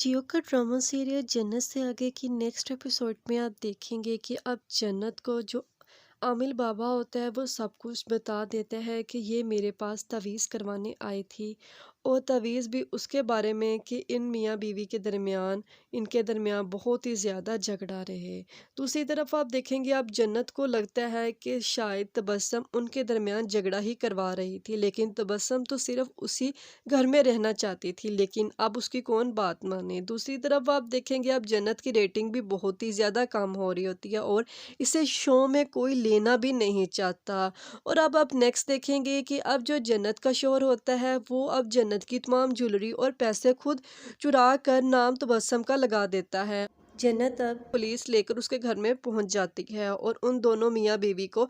जियो का drama serial जन्नत से आगे की नेक्स्ट एपिसोड में आप देखेंगे कि अब जन्नत को जो आमिल बाबा होता है वो सब कुछ बता देता है कि ये मेरे पास तवीज़ करवाने आई थी। और तवीज़ भी उसके बारे में कि इन मियाँ बीवी के दरमियान इनके दरमियान बहुत ही ज़्यादा झगड़ा रहे। दूसरी तरफ आप देखेंगे, अब जन्नत को लगता है कि शायद तबस्सुम उनके दरमियान झगड़ा ही करवा रही थी, लेकिन तबस्सुम तो सिर्फ उसी घर में रहना चाहती थी, लेकिन अब उसकी कौन बात माने। दूसरी तरफ आप देखेंगे, अब जन्नत की रेटिंग भी बहुत ही ज़्यादा कम हो रही होती है और इसे शो में कोई लेना भी नहीं चाहता। और अब आप नेक्स्ट देखेंगे कि अब जो जन्नत का शौहर होता है वो अब जन्नत की तमाम ज्वेलरी और पैसे खुद चुरा कर नाम तबस्सुम का लगा देता है। जन्नत अब पुलिस लेकर उसके घर में पहुंच जाती है और उन दोनों मियाँ बीवी को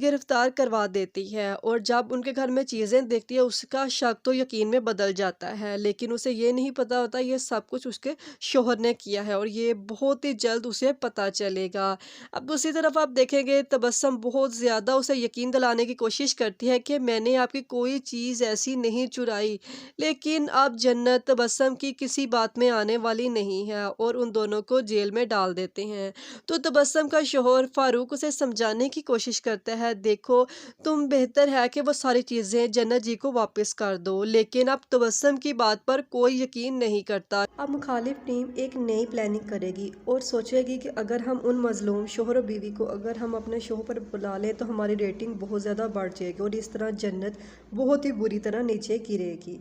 गिरफ्तार करवा देती है। और जब उनके घर में चीज़ें देखती है उसका शक तो यकीन में बदल जाता है, लेकिन उसे ये नहीं पता होता ये सब कुछ उसके शौहर ने किया है और ये बहुत ही जल्द उसे पता चलेगा। अब दूसरी तरफ आप देखेंगे, तबस्सुम बहुत ज़्यादा उसे यकीन दिलाने की कोशिश करती है कि मैंने आपकी कोई चीज़ ऐसी नहीं चुराई, लेकिन अब जन्नत तबस्सुम की किसी बात में आने वाली नहीं है और उन दोनों को जेल में डाल देते हैं। तो तबस्सुम का शौहर फारूक उसे समझाने की कोशिश करता है, देखो तुम बेहतर है कि वो सारी चीज़ें जन्नत जी को वापस कर दो, लेकिन अब तबस्सुम की बात पर कोई यकीन नहीं करता। अब मुखालिफ टीम एक नई प्लानिंग करेगी और सोचेगी कि अगर हम उन मजलूम शौहर और बीवी को अगर हम अपने शो पर बुला लें तो हमारी रेटिंग बहुत ज़्यादा बढ़ जाएगी और इस तरह जन्नत बहुत ही बुरी तरह नीचे गिरेगी।